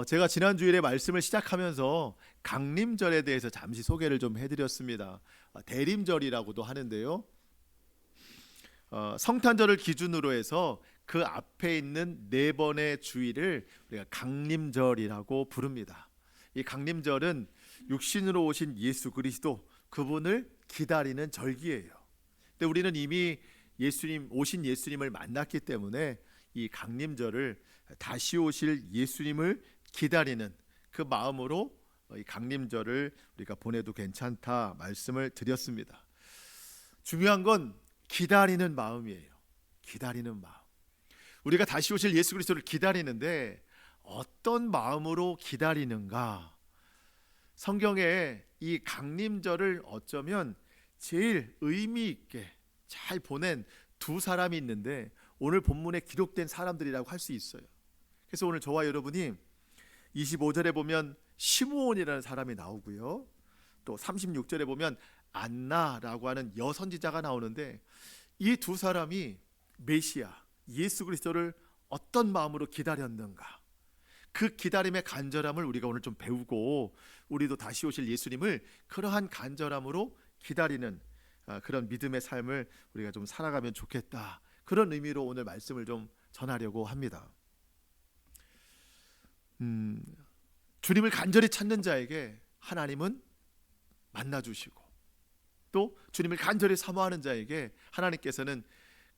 제가 지난 주일에 말씀을 시작하면서 강림절에 대해서 잠시 소개를 좀 해드렸습니다. 대림절이라고도 하는데요. 성탄절을 기준으로 해서 그 앞에 있는 네 번의 주일을 우리가 강림절이라고 부릅니다. 이 강림절은 육신으로 오신 예수 그리스도 그분을 기다리는 절기예요. 근데 우리는 이미 오신 예수님을 만났기 때문에 이 강림절을 다시 오실 예수님을 기다리는 그 마음으로 이 강림절을 우리가 보내도 괜찮다 말씀을 드렸습니다. 중요한 건 기다리는 마음이에요. 기다리는 마음. 우리가 다시 오실 예수 그리스도를 기다리는데 어떤 마음으로 기다리는가? 성경에 이 강림절을 어쩌면 제일 의미 있게 잘 보낸 두 사람이 있는데 오늘 본문에 기록된 사람들이라고 할 수 있어요. 그래서 오늘 저와 여러분이 25절에 보면 시므온이라는 사람이 나오고요. 또 36절에 보면 안나라고 하는 여선지자가 나오는데 이 두 사람이 메시아 예수 그리스도를 어떤 마음으로 기다렸는가? 그 기다림의 간절함을 우리가 오늘 좀 배우고 우리도 다시 오실 예수님을 그러한 간절함으로 기다리는 그런 믿음의 삶을 우리가 좀 살아가면 좋겠다. 그런 의미로 오늘 말씀을 좀 전하려고 합니다. 주님을 간절히 찾는 자에게 하나님은 만나주시고 또 주님을 간절히 사모하는 자에게 하나님께서는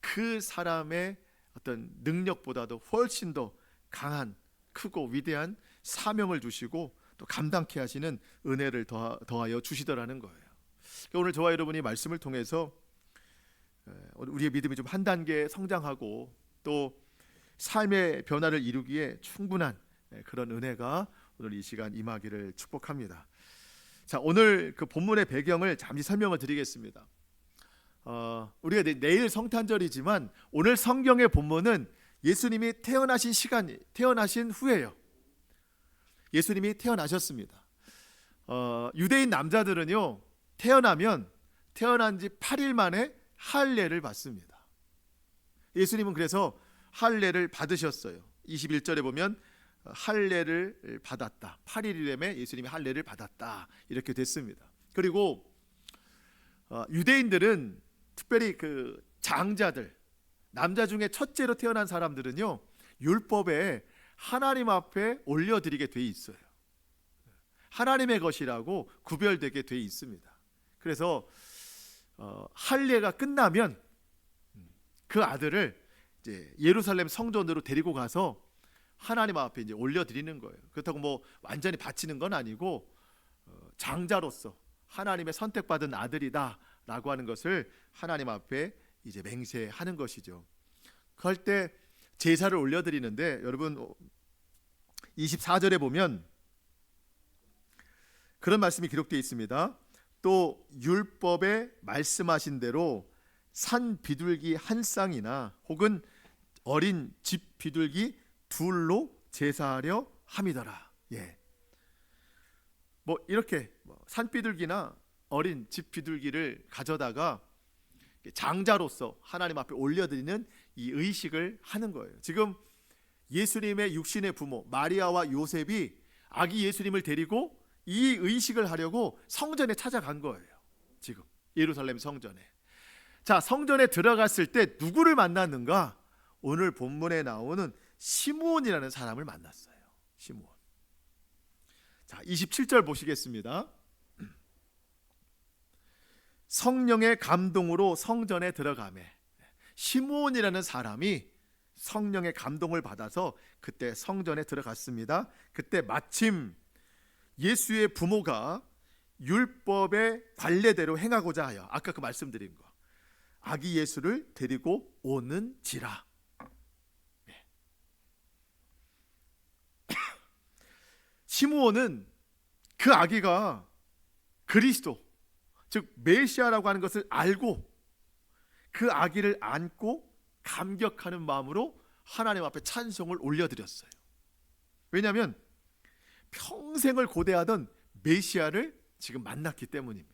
그 사람의 어떤 능력보다도 훨씬 더 강한 크고 위대한 사명을 주시고 또 감당케 하시는 은혜를 더하여 주시더라는 거예요. 오늘 저와 여러분이 말씀을 통해서 우리의 믿음이 좀 한 단계 성장하고 또 삶의 변화를 이루기에 충분한 그런 은혜가 오늘 이 시간 임하기를 축복합니다. 자, 오늘 그 본문의 배경을 잠시 설명을 드리겠습니다. 우리가 내일 성탄절이지만 오늘 성경의 본문은 예수님이 태어나신 후예요. 예수님이 태어나셨습니다. 유대인 남자들은요 태어난 지 8일 만에 할례를 받습니다. 예수님은 그래서 할례를 받으셨어요. 21절에 보면 할례를 받았다. 8일이라며 예수님이 할례를 받았다. 이렇게 됐습니다. 그리고 유대인들은 특별히 그 장자들, 남자 중에 첫째로 태어난 사람들은요 율법에 하나님 앞에 올려드리게 돼 있어요. 하나님의 것이라고 구별되게 돼 있습니다. 그래서 할례가 끝나면 그 아들을 이제 예루살렘 성전으로 데리고 가서 하나님 앞에 이제 올려드리는 거예요. 그렇다고 뭐 완전히 바치는 건 아니고 장자로서 하나님의 선택받은 아들이다라고 하는 것을 하나님 앞에 이제 맹세하는 것이죠. 그럴 때 제사를 올려드리는데 여러분 24절에 보면 그런 말씀이 기록되어 있습니다. 또 율법에 말씀하신 대로 산 비둘기 한 쌍이나 혹은 어린 집 비둘기 둘로 제사하려 함이더라. 예. 뭐 이렇게 산 비둘기나 어린 집 비둘기를 가져다가 장자로서 하나님 앞에 올려드리는 이 의식을 하는 거예요. 지금 예수님의 육신의 부모 마리아와 요셉이 아기 예수님을 데리고 이 의식을 하려고 성전에 찾아간 거예요. 지금 예루살렘 성전에. 자, 성전에 들어갔을 때 누구를 만났는가? 오늘 본문에 나오는 시므온이라는 사람을 만났어요. 시므온. 자, 27절 보시겠습니다. 성령의 감동으로 성전에 들어가매. 시므온이라는 사람이 성령의 감동을 받아서 그때 성전에 들어갔습니다. 그때 마침 예수의 부모가 율법의 관례대로 행하고자 하여 아까 그 말씀드린 거 아기 예수를 데리고 오는지라. 시므온은 그 아기가 그리스도 즉 메시아라고 하는 것을 알고 그 아기를 안고 감격하는 마음으로 하나님 앞에 찬송을 올려드렸어요. 왜냐하면 평생을 고대하던 메시아를 지금 만났기 때문입니다.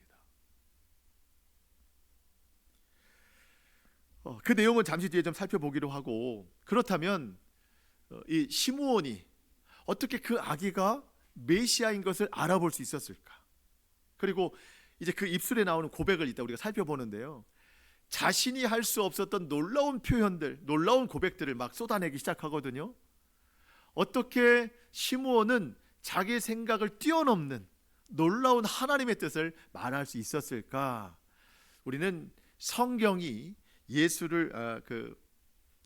그 내용은 잠시 뒤에 좀 살펴보기로 하고, 그렇다면 이 시므온이 어떻게 그 아기가 메시아인 것을 알아볼 수 있었을까? 그리고 이제 그 입술에 나오는 고백을 이따 우리가 살펴보는데요. 자신이 할 수 없었던 놀라운 표현들, 놀라운 고백들을 막 쏟아내기 시작하거든요. 어떻게 시므온은 자기 생각을 뛰어넘는 놀라운 하나님의 뜻을 말할 수 있었을까? 우리는 성경이 예수를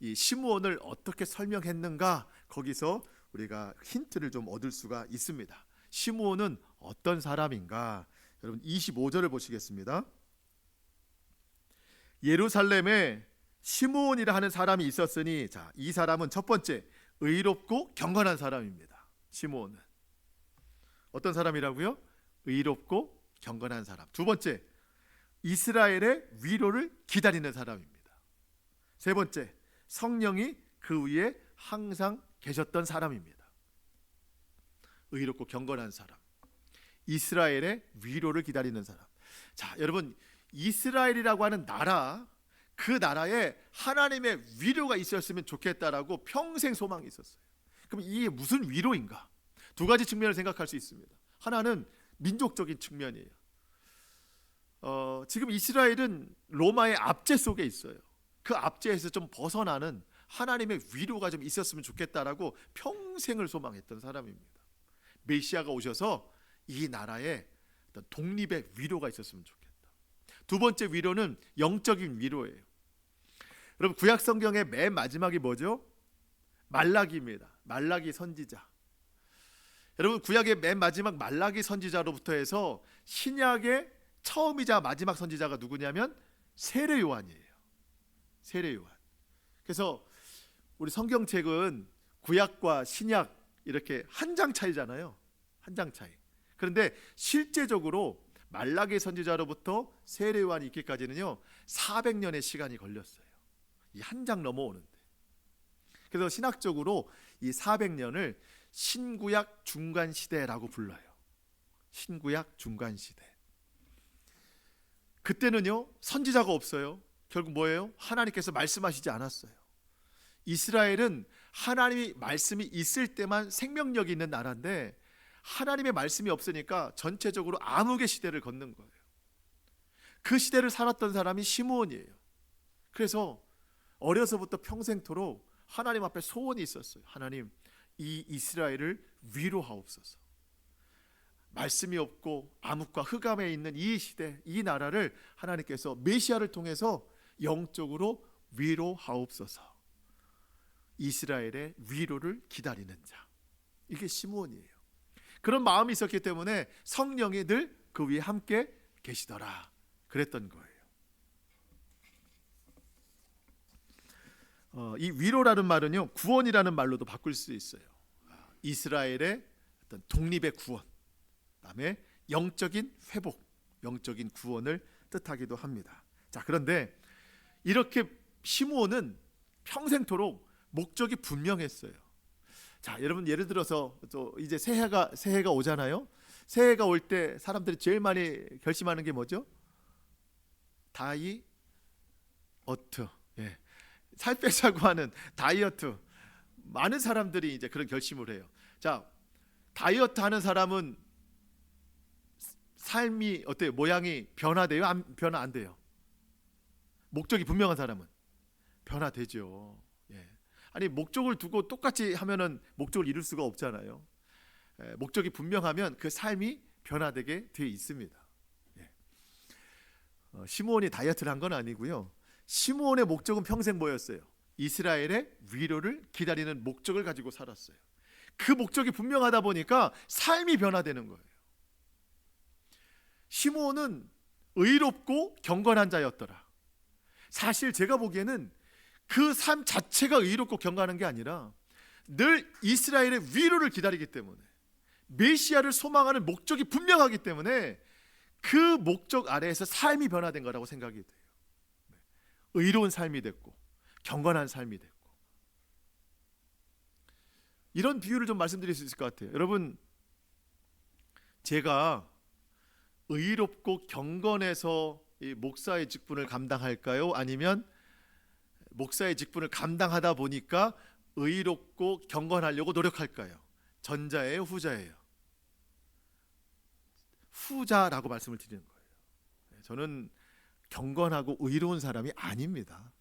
이 시므온을 어떻게 설명했는가, 거기서 우리가 힌트를 좀 얻을 수가 있습니다. 시므온은 어떤 사람인가? 여러분 25절을 보시겠습니다. 예루살렘에 시므온이라 하는 사람이 있었으니, 자, 이 사람은 첫 번째 의롭고 경건한 사람입니다. 시므온은 어떤 사람이라고요? 의롭고 경건한 사람. 두 번째, 이스라엘의 위로를 기다리는 사람입니다. 세 번째, 성령이 그 위에 항상 계셨던 사람입니다. 의롭고 경건한 사람, 이스라엘의 위로를 기다리는 사람. 자, 여러분, 이스라엘이라고 하는 나라, 그 나라에 하나님의 위로가 있었으면 좋겠다라고 평생 소망이 있었어요. 그럼 이게 무슨 위로인가? 두 가지 측면을 생각할 수 있습니다. 하나는 민족적인 측면이에요. 지금 이스라엘은 로마의 압제 속에 있어요. 그 압제에서 좀 벗어나는 하나님의 위로가 좀 있었으면 좋겠다라고 평생을 소망했던 사람입니다. 메시아가 오셔서 이 나라에 어떤 독립의 위로가 있었으면 좋겠다. 두 번째 위로는 영적인 위로예요. 여러분, 구약 성경의 맨 마지막이 뭐죠? 말라기입니다. 말라기 선지자. 여러분, 구약의 맨 마지막 말라기 선지자로부터 해서 신약의 처음이자 마지막 선지자가 누구냐면 세례 요한이에요. 세례 요한. 그래서 우리 성경책은 구약과 신약 이렇게 한 장 차이잖아요. 한 장 차이. 그런데 실제적으로 말라기 선지자로부터 세례 요한이 있기까지는요 400년의 시간이 걸렸어요. 이 한 장 넘어오는데. 그래서 신학적으로 이 400년을 신구약 중간 시대라고 불러요. 신구약 중간 시대. 그때는요 선지자가 없어요. 결국 뭐예요? 하나님께서 말씀하시지 않았어요. 이스라엘은 하나님의 말씀이 있을 때만 생명력이 있는 나라인데, 하나님의 말씀이 없으니까 전체적으로 암흑의 시대를 걷는 거예요. 그 시대를 살았던 사람이 시므온이에요. 그래서 어려서부터 평생토록 하나님 앞에 소원이 있었어요. 하나님, 이 이스라엘을 위로하옵소서. 말씀이 없고 암흑과 흑암에 있는 이 시대, 이 나라를 하나님께서 메시아를 통해서 영적으로 위로하옵소서. 이스라엘의 위로를 기다리는 자, 이게 시므온이에요. 그런 마음이 있었기 때문에 성령이 늘 그 위에 함께 계시더라 그랬던 거예요. 이 위로라는 말은요 구원이라는 말로도 바꿀 수 있어요. 이스라엘의 어떤 독립의 구원, 그다음에 영적인 회복, 영적인 구원을 뜻하기도 합니다. 자, 그런데 이렇게 시므온은 평생토록 목적이 분명했어요. 자, 여러분 예를 들어서 또 이제 새해가 오잖아요. 새해가 올 때 사람들이 제일 많이 결심하는 게 뭐죠? 다이어트. 예. 살 빼자고 하는 다이어트. 많은 사람들이 이제 그런 결심을 해요. 자, 다이어트 하는 사람은 삶이 어때요? 모양이 변화돼요? 변화 안 돼요? 목적이 분명한 사람은 변화되죠. 예. 아니, 목적을 두고 똑같이 하면은 목적을 이룰 수가 없잖아요. 목적이 분명하면 그 삶이 변화되게 되어 있습니다. 예. 시므온이 다이어트를 한 건 아니고요. 시므온의 목적은 평생 뭐였어요? 이스라엘의 위로를 기다리는 목적을 가지고 살았어요. 그 목적이 분명하다 보니까 삶이 변화되는 거예요. 시므온은 의롭고 경건한 자였더라. 사실 제가 보기에는 그 삶 자체가 의롭고 경건한 게 아니라 늘 이스라엘의 위로를 기다리기 때문에, 메시아를 소망하는 목적이 분명하기 때문에 그 목적 아래에서 삶이 변화된 거라고 생각이 돼요. 의로운 삶이 됐고 경건한 삶이 됐고. 이런 비유를 좀 말씀드릴 수 있을 것 같아요. 여러분, 제가 의롭고 경건해서 이 목사의 직분을 감당할까요? 아니면 목사의 직분을 감당하다 보니까 의롭고 경건하려고 노력할까요? 전자예요, 후자예요? 후자라고 말씀을 드리는 거예요. 저는 경건하고 의로운 사람이 아닙니다.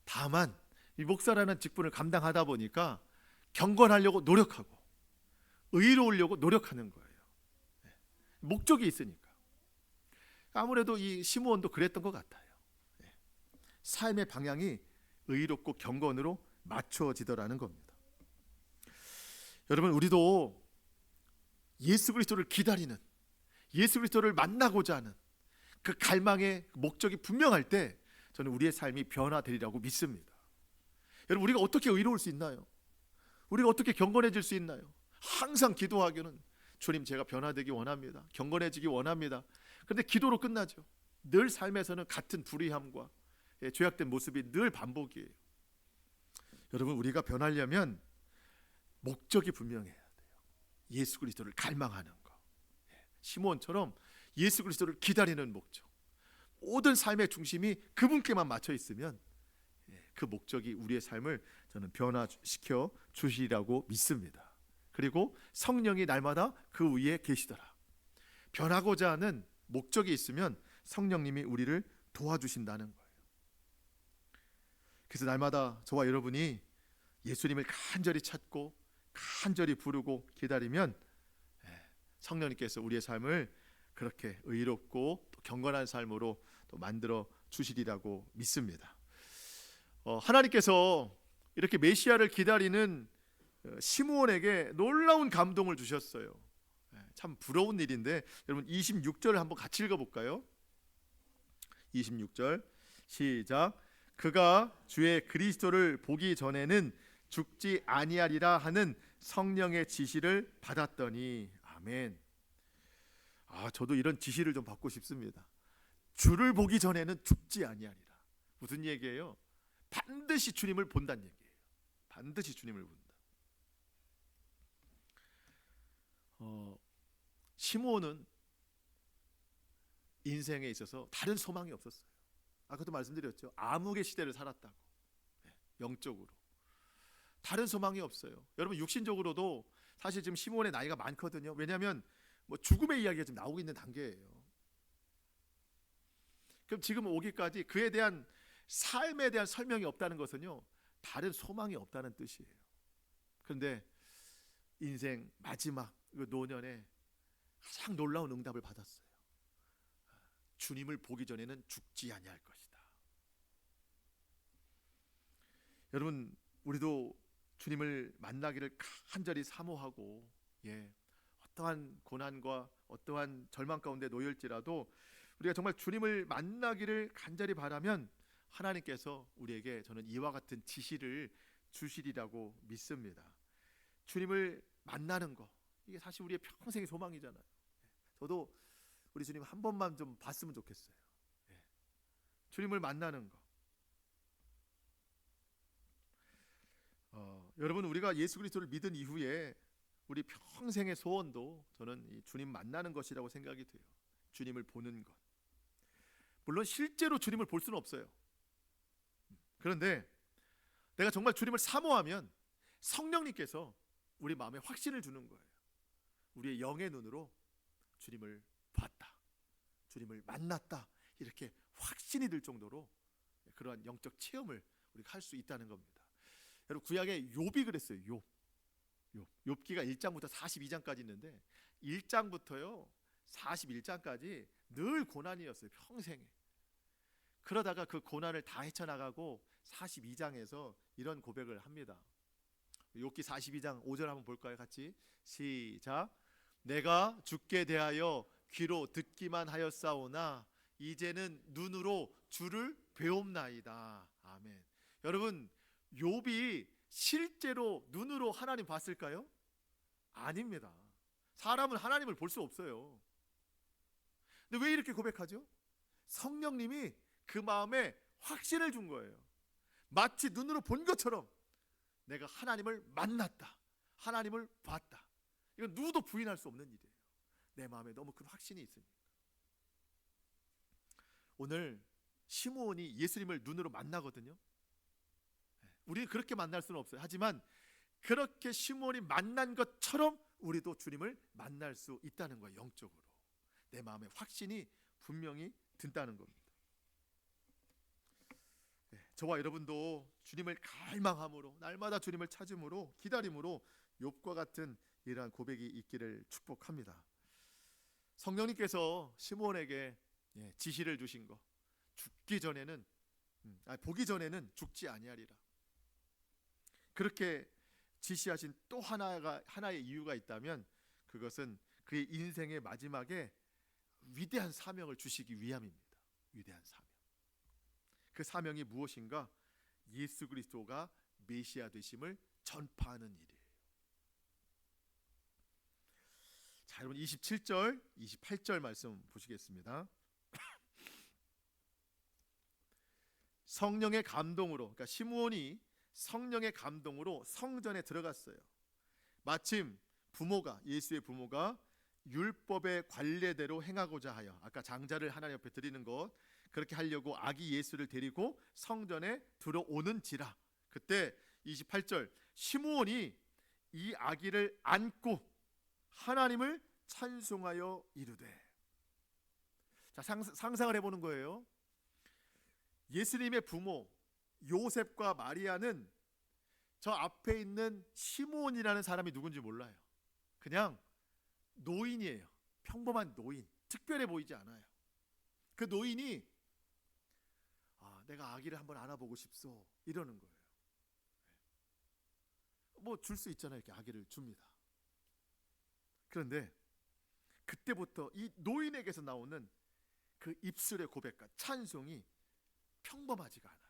다만 이 목사라는 직분을 감당하다 보니까 경건하려고 노력하고 의로우려고 노력하는 거예요. 목적이 있으니까. 아무래도 이 시므온도 그랬던 것 같아요. 삶의 방향이 의롭고 경건으로 맞춰지더라는 겁니다. 여러분, 우리도 예수 그리스도를 기다리는, 예수 그리스도를 만나고자 하는 그 갈망의 목적이 분명할 때 저는 우리의 삶이 변화되리라고 믿습니다. 여러분, 우리가 어떻게 의로울 수 있나요? 우리가 어떻게 경건해질 수 있나요? 항상 기도하기는 주님, 제가 변화되기 원합니다. 경건해지기 원합니다. 그런데 기도로 끝나죠. 늘 삶에서는 같은 불의함과 죄악된 모습이 늘 반복이에요. 여러분, 우리가 변하려면 목적이 분명해야 돼요. 예수 그리스도를 갈망하는 거. 시므온처럼 예수 그리스도를 기다리는 목적. 모든 삶의 중심이 그분께만 맞춰 있으면 그 목적이 우리의 삶을 저는 변화시켜 주시리라고 믿습니다. 그리고 성령이 날마다 그 위에 계시더라. 변하고자 하는 목적이 있으면 성령님이 우리를 도와주신다는 거예요. 그래서 날마다 저와 여러분이 예수님을 간절히 찾고 간절히 부르고 기다리면 성령님께서 우리의 삶을 그렇게 의롭고 또 경건한 삶으로 또 만들어 주시리라고 믿습니다. 하나님께서 이렇게 메시아를 기다리는 시므온에게 놀라운 감동을 주셨어요. 참 부러운 일인데 여러분 26절을 한번 같이 읽어볼까요? 26절 시작. 그가 주의 그리스도를 보기 전에는 죽지 아니하리라 하는 성령의 지시를 받았더니. 아멘. 저도 이런 지시를 좀 받고 싶습니다. 주를 보기 전에는 죽지 아니하리라. 무슨 얘기예요? 반드시 주님을 본다는 얘기예요. 반드시 주님을 본다. 시므온은 인생에 있어서 다른 소망이 없었어요. 아까도 말씀드렸죠. 암흑의 시대를 살았다고. 영적으로 다른 소망이 없어요. 여러분, 육신적으로도 사실 지금 시므온의 나이가 많거든요. 왜냐하면 죽음의 이야기가 지금 나오고 있는 단계예요. 그럼 지금 오기까지 그에 대한 삶에 대한 설명이 없다는 것은요, 다른 소망이 없다는 뜻이에요. 그런데 인생 마지막 노년에 가장 놀라운 응답을 받았어요. 주님을 보기 전에는 죽지 아니할 것이다. 여러분, 우리도 주님을 만나기를 간절히 사모하고 어떠한 고난과 어떠한 절망 가운데 놓일지라도 우리가 정말 주님을 만나기를 간절히 바라면 하나님께서 우리에게 저는 이와 같은 지시를 주시리라고 믿습니다. 주님을 만나는 거, 이게 사실 우리의 평생의 소망이잖아요. 저도 우리 주님 한 번만 좀 봤으면 좋겠어요. 주님을 만나는 거. 여러분, 우리가 예수 그리스도를 믿은 이후에 우리 평생의 소원도 저는 이 주님 만나는 것이라고 생각이 돼요. 주님을 보는 것. 물론 실제로 주님을 볼 수는 없어요. 그런데 내가 정말 주님을 사모하면 성령님께서 우리 마음에 확신을 주는 거예요. 우리의 영의 눈으로 주님을 봤다, 주님을 만났다, 이렇게 확신이 들 정도로 그러한 영적 체험을 우리가 할 수 있다는 겁니다. 여러분, 구약의 욥이 그랬어요. 욥기가 1장부터 42장까지 있는데 1장부터요 41장까지 늘 고난이었어요. 평생에. 그러다가 그 고난을 다 헤쳐나가고 42장에서 이런 고백을 합니다. 욥기 42장 5절 한번 볼까요? 같이 시작. 내가 주께 대하여 귀로 듣기만 하였사오나 이제는 눈으로 주를 배움나이다. 아멘. 여러분, 욥이 실제로 눈으로 하나님 봤을까요? 아닙니다. 사람은 하나님을 볼 수 없어요. 근데 왜 이렇게 고백하죠? 성령님이 그 마음에 확신을 준 거예요. 마치 눈으로 본 것처럼 내가 하나님을 만났다, 하나님을 봤다. 이건 누구도 부인할 수 없는 일이에요. 내 마음에 너무 큰 확신이 있으니까. 오늘 시므온이 예수님을 눈으로 만나거든요. 우리는 그렇게 만날 수는 없어요. 하지만 그렇게 시므온이 만난 것처럼 우리도 주님을 만날 수 있다는 거예요. 영적으로 내 마음에 확신이 분명히 든다는 겁니다. 저와 여러분도 주님을 갈망함으로, 날마다 주님을 찾음으로, 기다림으로 욥과 같은 이러한 고백이 있기를 축복합니다. 성령님께서 시므온에게 지시를 주신 거, 죽기 전에는 보기 전에는 죽지 아니하리라. 그렇게 지시하신 또 하나의 이유가 있다면 그것은 그의 인생의 마지막에 위대한 사명을 주시기 위함입니다. 위대한 사명. 그 사명이 무엇인가? 예수 그리스도가 메시아 되심을 전파하는 일이에요. 자, 여러분 27절, 28절 말씀 보시겠습니다. 성령의 감동으로, 그러니까 시므온이 성령의 감동으로 성전에 들어갔어요. 마침 예수의 부모가 율법의 관례대로 행하고자 하여, 아까 장자를 하나님 옆에 드리는 것, 그렇게 하려고 아기 예수를 데리고 성전에 들어오는지라. 그때 28절, 시므온이 이 아기를 안고 하나님을 찬송하여 이르되. 자, 상상을 해보는 거예요. 예수님의 부모 요셉과 마리아는 저 앞에 있는 시므온이라는 사람이 누군지 몰라요. 그냥 노인이에요. 평범한 노인, 특별해 보이지 않아요. 그 노인이 내가 아기를 한번 안아보고 싶소 이러는 거예요. 뭐 줄 수 있잖아요. 이렇게 아기를 줍니다. 그런데 그때부터 이 노인에게서 나오는 그 입술의 고백과 찬송이 평범하지가 않아요.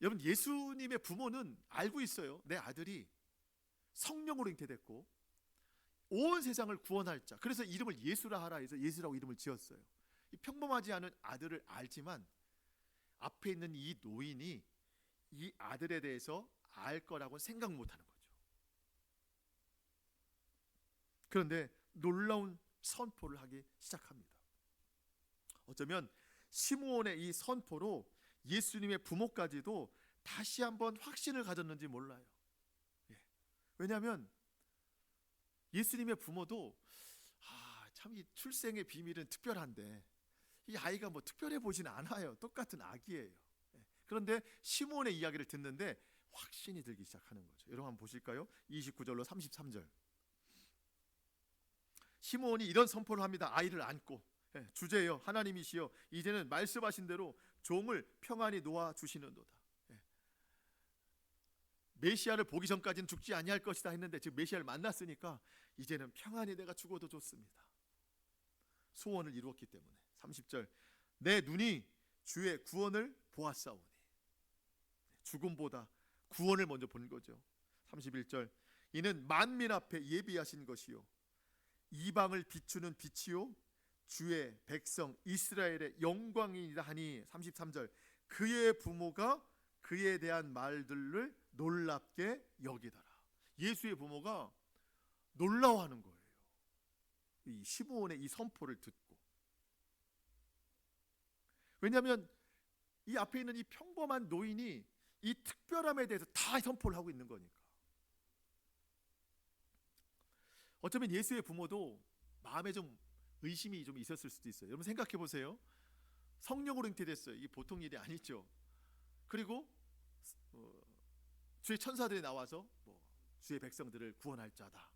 여러분, 예수님의 부모는 알고 있어요. 내 아들이 성령으로 잉태됐고 온 세상을 구원할 자, 그래서 이름을 예수라 하라 해서 예수라고 이름을 지었어요. 이 평범하지 않은 아들을 알지만 앞에 있는 이 노인이 이 아들에 대해서 알 거라고는 생각 못하는 거죠. 그런데 놀라운 선포를 하기 시작합니다. 어쩌면 시므온의 이 선포로 예수님의 부모까지도 다시 한번 확신을 가졌는지 몰라요. 왜냐하면 예수님의 부모도 참 이 출생의 비밀은 특별한데 이 아이가 뭐 특별해 보지는 않아요. 똑같은 아기예요. 그런데 시므온의 이야기를 듣는데 확신이 들기 시작하는 거죠. 여러분 한번 보실까요? 29절로 33절. 시므온이 이런 선포를 합니다. 아이를 안고, 주제여 하나님이시여 이제는 말씀하신 대로 종을 평안히 놓아 주시는도다. 메시아를 보기 전까지는 죽지 아니할 것이다 했는데 지금 메시아를 만났으니까 이제는 평안히 내가 죽어도 좋습니다. 소원을 이루었기 때문에. 30절, 내 눈이 주의 구원을 보았사오니. 죽음보다 구원을 먼저 본 거죠. 31절, 이는 만민 앞에 예비하신 것이요 이방을 비추는 빛이요 주의 백성 이스라엘의 영광이라 하니. 33절, 그의 부모가 그에 대한 말들을 놀랍게 여기더라. 예수의 부모가 놀라워하는 거예요. 이 시므온의 이 선포를 듣고. 왜냐하면 이 앞에 있는 이 평범한 노인이 이 특별함에 대해서 다 선포를 하고 있는 거니까. 어쩌면 예수의 부모도 마음에 좀 의심이 좀 있었을 수도 있어요. 여러분 생각해 보세요. 성령으로 잉태됐어요. 이게 보통 일이 아니죠. 그리고 주의 천사들이 나와서 주의 백성들을 구원할 자다.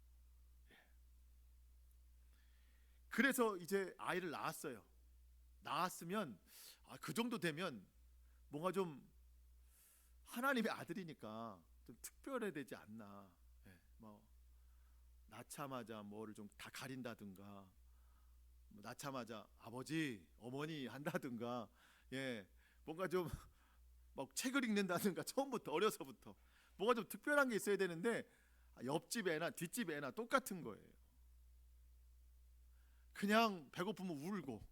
그래서 이제 아이를 낳았어요. 낳았으면 그 정도 되면 뭔가 좀 하나님의 아들이니까 좀 특별해야 되지 않나. 낳자마자 뭐를 좀 다 가린다든가, 낳자마자 아버지, 어머니 한다든가, 뭔가 좀 막 책을 읽는다든가, 처음부터 어려서부터 뭐가 좀 특별한 게 있어야 되는데 옆집 애나 뒷집 애나 똑같은 거예요. 그냥 배고프면 울고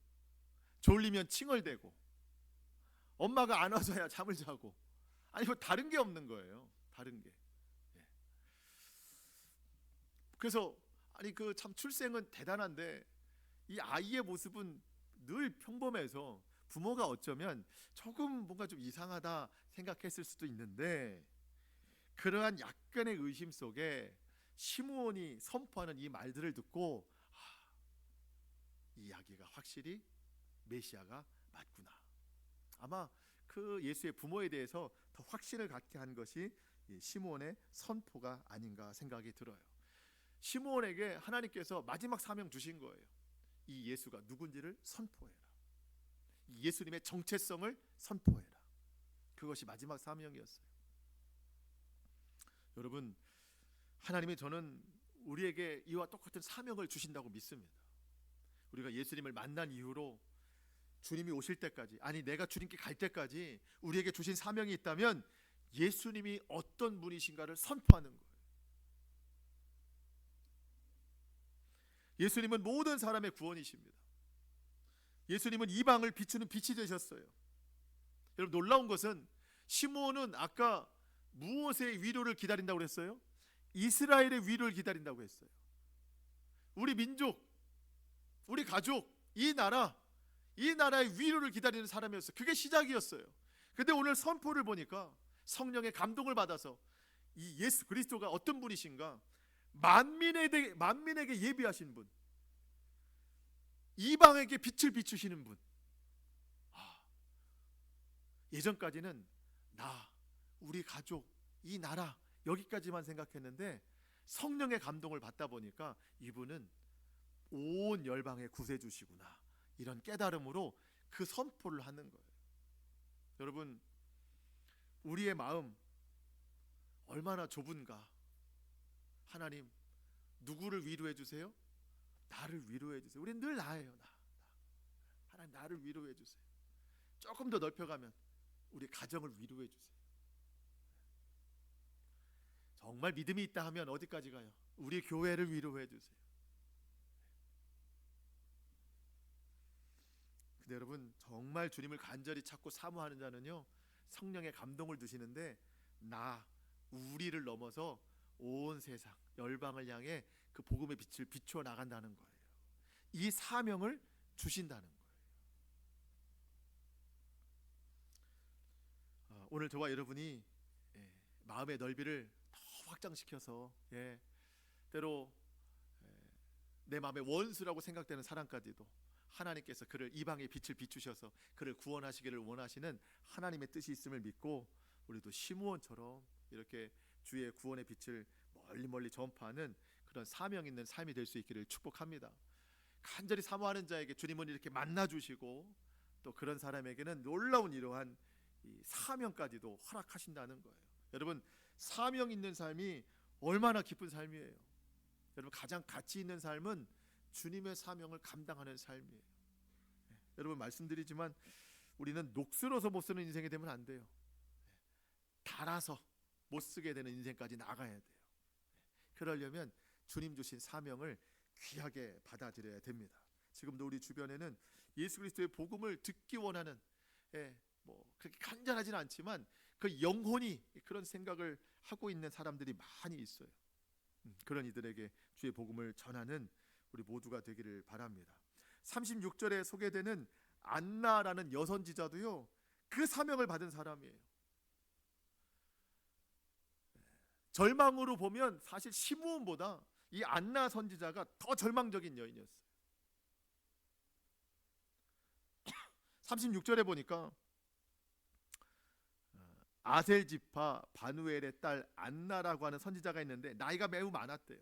졸리면 칭얼대고 엄마가 안 와서야 잠을 자고, 아니 뭐 다른 게 없는 거예요. 다른 게. 그래서 그 참 출생은 대단한데 이 아이의 모습은 늘 평범해서 부모가 어쩌면 조금 뭔가 좀 이상하다 생각했을 수도 있는데, 그러한 약간의 의심 속에 시므온이 선포하는 이 말들을 듣고 이 아기가 확실히 메시아가 맞구나. 아마 그 예수의 부모에 대해서 더 확신을 갖게 한 것이 이 시므온의 선포가 아닌가 생각이 들어요. 시므온에게 하나님께서 마지막 사명 주신 거예요. 이 예수가 누군지를 선포해라. 이 예수님의 정체성을 선포해라. 그것이 마지막 사명이었어요. 여러분, 하나님이 저는 우리에게 이와 똑같은 사명을 주신다고 믿습니다. 우리가 예수님을 만난 이후로 주님이 오실 때까지, 아니 내가 주님께 갈 때까지 우리에게 주신 사명이 있다면 예수님이 어떤 분이신가를 선포하는 거예요. 예수님은 모든 사람의 구원이십니다. 예수님은 이방을 비추는 빛이 되셨어요. 여러분, 놀라운 것은 시므온은 아까 무엇의 위로를 기다린다고 그랬어요? 이스라엘의 위로를 기다린다고 했어요. 우리 민족, 우리 가족, 이 나라의 위로를 기다리는 사람이었어요. 그게 시작이었어요. 근데 오늘 선포를 보니까 성령의 감동을 받아서 이 예수 그리스도가 어떤 분이신가, 만민에게 예비하신 분, 이방에게 빛을 비추시는 분. 예전까지는 우리 가족, 이 나라 여기까지만 생각했는데 성령의 감동을 받다 보니까 이분은 온 열방의 구세주시구나, 이런 깨달음으로 그 선포를 하는 거예요. 여러분, 우리의 마음 얼마나 좁은가. 하나님, 누구를 위로해 주세요? 나를 위로해 주세요. 우리는 늘 나예요. 하나님, 나를 위로해 주세요. 조금 더 넓혀가면 우리 가정을 위로해 주세요. 정말 믿음이 있다 하면 어디까지 가요? 우리 교회를 위로해 주세요. 근데 여러분, 정말 주님을 간절히 찾고 사모하는 자는요, 성령의 감동을 주시는데 우리를 넘어서 온 세상 열방을 향해 그 복음의 빛을 비추어 나간다는 거예요. 이 사명을 주신다는 거예요. 오늘 저와 여러분이 마음의 넓이를 더 확장시켜서 때로 내 마음의 원수라고 생각되는 사람까지도 하나님께서 그를 이방의 빛을 비추셔서 그를 구원하시기를 원하시는 하나님의 뜻이 있음을 믿고, 우리도 시므온처럼 이렇게 주의 구원의 빛을 멀리 전파하는 그런 사명 있는 삶이 될 수 있기를 축복합니다. 간절히 사모하는 자에게 주님은 이렇게 만나주시고, 또 그런 사람에게는 놀라운 이러한 이 사명까지도 허락하신다는 거예요. 여러분, 사명 있는 삶이 얼마나 기쁜 삶이에요. 여러분, 가장 가치 있는 삶은 주님의 사명을 감당하는 삶이에요. 여러분, 말씀드리지만 우리는 녹슬어서 못 쓰는 인생이 되면 안 돼요. 달아서 못 쓰게 되는 인생까지 나가야 돼요. 그러려면 주님 주신 사명을 귀하게 받아들여야 됩니다. 지금도 우리 주변에는 예수 그리스도의 복음을 듣기 원하는, 그렇게 간절하지는 않지만 그 영혼이 그런 생각을 하고 있는 사람들이 많이 있어요. 그런 이들에게 주의 복음을 전하는 우리 모두가 되기를 바랍니다. 36절에 소개되는 안나라는 여선지자도요, 그 사명을 받은 사람이에요. 절망으로 보면 사실 시므온보다 이 안나 선지자가 더 절망적인 여인이었어요. 36절에 보니까 아셀 지파 바누엘의 딸 안나라고 하는 선지자가 있는데 나이가 매우 많았대요.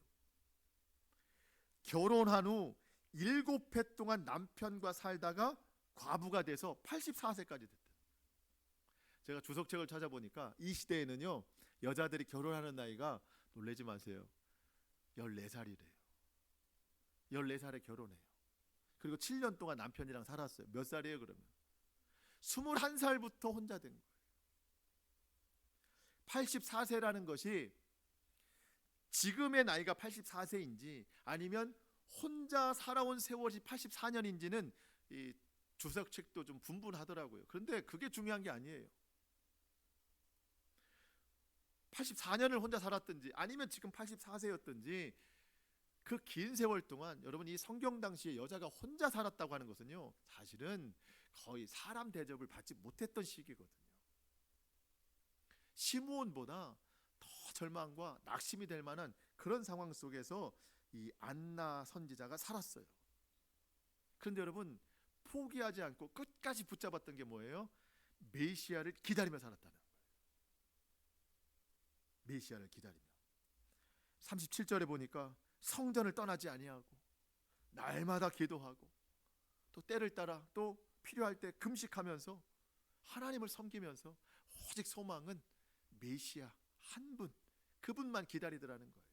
결혼한 후 7해 동안 남편과 살다가 과부가 돼서 84세까지 됐대요. 제가 주석책을 찾아보니까 이 시대에는요, 여자들이 결혼하는 나이가, 놀라지 마세요, 14살이래요. 14살에 결혼해요. 그리고 7년 동안 남편이랑 살았어요. 몇 살이에요 그러면? 21살부터 혼자 된 거예요. 84세라는 것이 지금의 나이가 84세인지 아니면 혼자 살아온 세월이 84년인지는 이 주석책도 좀 분분하더라고요. 그런데 그게 중요한 게 아니에요. 84년을 혼자 살았든지 아니면 지금 84세였든지 그 긴 세월 동안, 여러분, 이 성경 당시에 여자가 혼자 살았다고 하는 것은요, 사실은 거의 사람 대접을 받지 못했던 시기거든요. 시므온보다 더 절망과 낙심이 될 만한 그런 상황 속에서 이 안나 선지자가 살았어요. 그런데 여러분, 포기하지 않고 끝까지 붙잡았던 게 뭐예요? 메시아를 기다리며 살았다는 거예요. 메시아를 기다리며. 37절에 보니까 성전을 떠나지 아니하고 날마다 기도하고 또 때를 따라 또 필요할 때 금식하면서 하나님을 섬기면서 오직 소망은 메시아 한 분, 그분만 기다리더라는 거예요.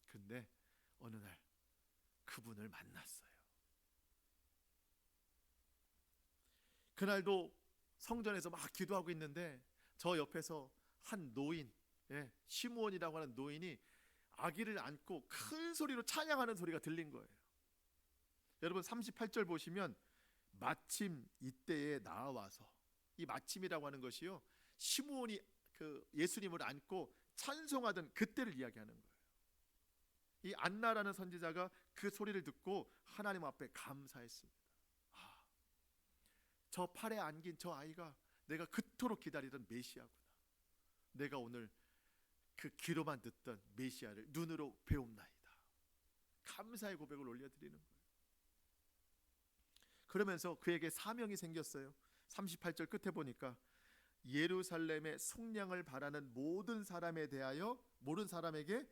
근데 어느 날 그분을 만났어요. 그날도 성전에서 막 기도하고 있는데 저 옆에서 한 노인, 시므온이라고 하는 노인이 아기를 안고 큰 소리로 찬양하는 소리가 들린 거예요. 여러분 38절 보시면 마침 이때에 나와서, 이 마침이라고 하는 것이요, 시므온이 그 예수님을 안고 찬송하던 그때를 이야기하는 거예요. 이 안나라는 선지자가 그 소리를 듣고 하나님 앞에 감사했습니다. 저 팔에 안긴 저 아이가 내가 그토록 기다리던 메시아구나. 내가 오늘 그 귀로만 듣던 메시아를 눈으로 배움나이다. 감사의 고백을 올려드리는 거예요. 그러면서 그에게 사명이 생겼어요. 38절 끝에 보니까 예루살렘의 속량을 바라는 모든 사람에 대하여, 모든 사람에게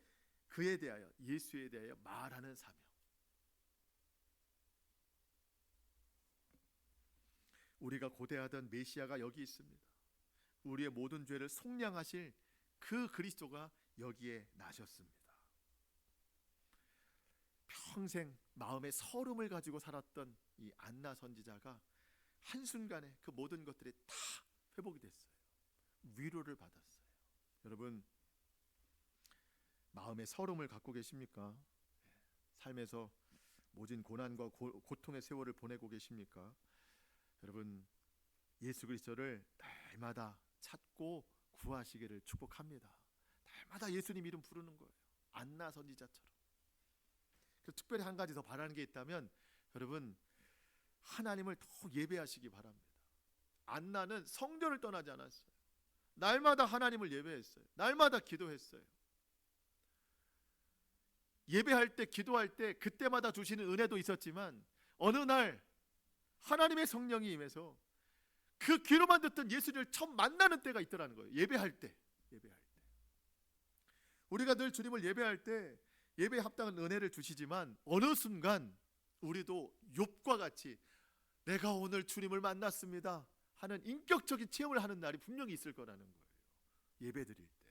그에 대하여, 예수에 대하여 말하는 사명. 우리가 고대하던 메시아가 여기 있습니다. 우리의 모든 죄를 속량하실 그 그리스도가 여기에 나셨습니다. 평생 마음에 서름을 가지고 살았던 이 안나 선지자가 한순간에 그 모든 것들이 다 회복이 됐어요. 위로를 받았어요. 여러분, 마음에 서름을 갖고 계십니까? 삶에서 모진 고난과 고통의 세월을 보내고 계십니까? 여러분, 예수 그리스도를 날마다 찾고 구하시기를 축복합니다. 날마다 예수님 이름 부르는 거예요. 안나 선지자처럼. 그래서 특별히 한 가지 더 바라는 게 있다면, 여러분, 하나님을 더 예배하시기 바랍니다. 안나는 성전을 떠나지 않았어요. 날마다 하나님을 예배했어요. 날마다 기도했어요. 예배할 때, 기도할 때 그때마다 주시는 은혜도 있었지만 어느 날 하나님의 성령이 임해서 그 귀로만 듣던 예수님을 처음 만나는 때가 있더라는 거예요. 예배할 때. 우리가 늘 주님을 예배할 때 예배에 합당한 은혜를 주시지만 어느 순간 우리도 욥과 같이 내가 오늘 주님을 만났습니다 하는 인격적인 체험을 하는 날이 분명히 있을 거라는 거예요. 예배 드릴 때.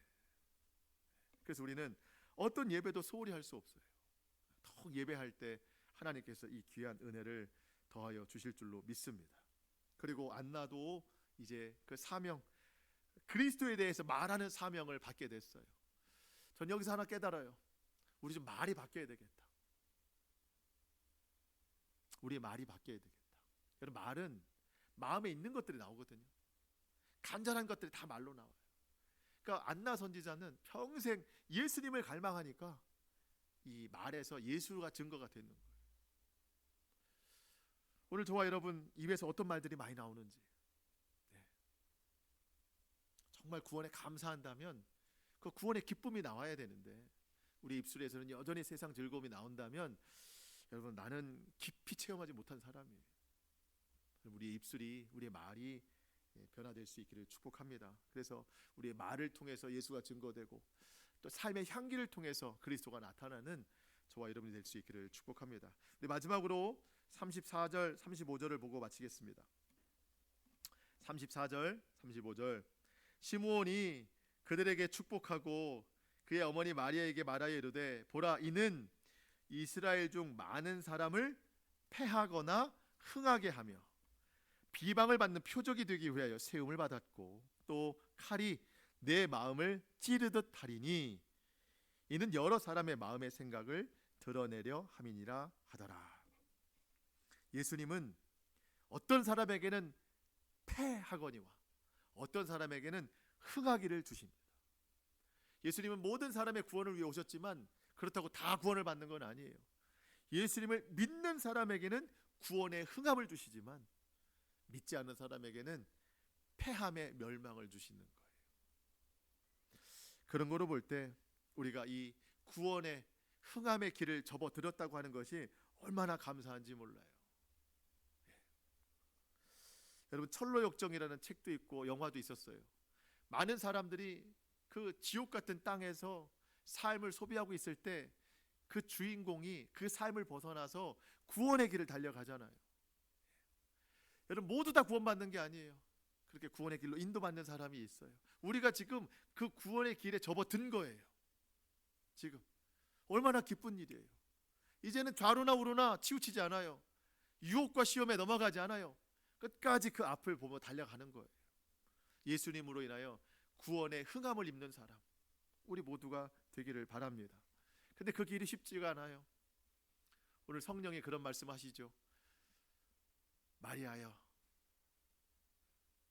그래서 우리는 어떤 예배도 소홀히 할 수 없어요. 더욱 예배할 때 하나님께서 이 귀한 은혜를 더하여 주실 줄로 믿습니다. 그리고 안나도 이제 그 사명, 그리스도에 대해서 말하는 사명을 받게 됐어요. 전 여기서 하나 깨달아요. 우리 좀 말이 바뀌어야 되겠다. 우리의 말이 바뀌어야 되겠다. 여러분, 말은 마음에 있는 것들이 나오거든요. 간절한 것들이 다 말로 나와요. 그러니까 안나 선지자는 평생 예수님을 갈망하니까 이 말에서 예수가 증거가 되는 거예요. 오늘 저와 여러분 입에서 어떤 말들이 많이 나오는지, 정말 구원에 감사한다면 그 구원의 기쁨이 나와야 되는데 우리 입술에서는 여전히 세상 즐거움이 나온다면 여러분, 나는 깊이 체험하지 못한 사람이에요. 우리의 입술이, 우리의 말이 변화될 수 있기를 축복합니다. 그래서 우리의 말을 통해서 예수가 증거되고 또 삶의 향기를 통해서 그리스도가 나타나는 저와 여러분이 될 수 있기를 축복합니다. 마지막으로 34절, 35절을 보고 마치겠습니다. 34절, 35절. 시므온이 그들에게 축복하고 그의 어머니 마리아에게 말하여 이르되, 보라, 이는 이스라엘 중 많은 사람을 패하거나 흥하게 하며 비방을 받는 표적이 되기 위하여 세움을 받았고 또 칼이 내 마음을 찌르듯 하리니 이는 여러 사람의 마음의 생각을 드러내려 함이니라 하더라. 예수님은 어떤 사람에게는 패하거니와 어떤 사람에게는 흥하기를 주십니다. 예수님은 모든 사람의 구원을 위해 오셨지만 그렇다고 다 구원을 받는 건 아니에요. 예수님을 믿는 사람에게는 구원의 흥함을 주시지만 믿지 않는 사람에게는 패함의 멸망을 주시는 거예요. 그런 거로 볼 때 우리가 이 구원의 흥함의 길을 접어들었다고 하는 것이 얼마나 감사한지 몰라요. 여러분, 철로역정이라는 책도 있고 영화도 있었어요. 많은 사람들이 그 지옥 같은 땅에서 삶을 소비하고 있을 때 그 주인공이 그 삶을 벗어나서 구원의 길을 달려가잖아요. 여러분, 모두 다 구원받는 게 아니에요. 그렇게 구원의 길로 인도받는 사람이 있어요. 우리가 지금 그 구원의 길에 접어든 거예요. 지금 얼마나 기쁜 일이에요. 이제는 좌로나 우로나 치우치지 않아요. 유혹과 시험에 넘어가지 않아요. 끝까지 그 앞을 보며 달려가는 거예요. 예수님으로 인하여 구원의 흥함을 입는 사람, 우리 모두가 되기를 바랍니다. 근데 그 길이 쉽지가 않아요. 오늘 성령이 그런 말씀하시죠. 마리아여,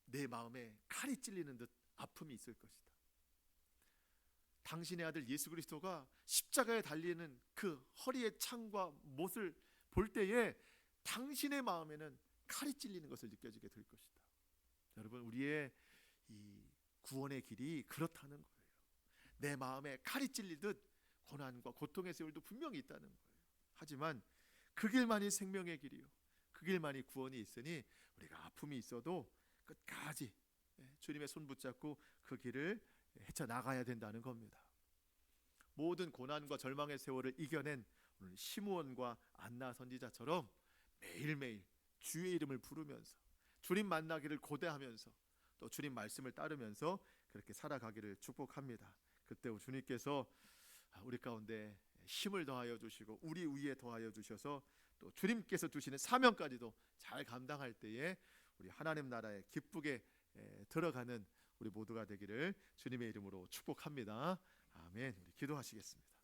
내 마음에 칼이 찔리는 듯 아픔이 있을 것이다. 당신의 아들 예수 그리스도가 십자가에 달리는 그 허리의 창과 못을 볼 때에 당신의 마음에는 칼이 찔리는 것을 느껴지게 될 것이다. 여러분, 우리의 이 구원의 길이 그렇다는 거예요. 내 마음에 칼이 찔리듯 고난과 고통의 세월도 분명히 있다는 거예요. 하지만 그 길만이 생명의 길이요, 그 길만이 구원이 있으니 우리가 아픔이 있어도 끝까지 주님의 손 붙잡고 그 길을 헤쳐나가야 된다는 겁니다. 모든 고난과 절망의 세월을 이겨낸 오늘 시므온과 안나 선지자처럼 매일매일 주의 이름을 부르면서 주님 만나기를 고대하면서 또 주님 말씀을 따르면서 그렇게 살아가기를 축복합니다. 그때 주님께서 우리 가운데 힘을 더하여 주시고 우리 위에 더하여 주셔서 또 주님께서 주시는 사명까지도 잘 감당할 때에 우리 하나님 나라에 기쁘게 들어가는 우리 모두가 되기를 주님의 이름으로 축복합니다. 아멘. 우리 기도하시겠습니다.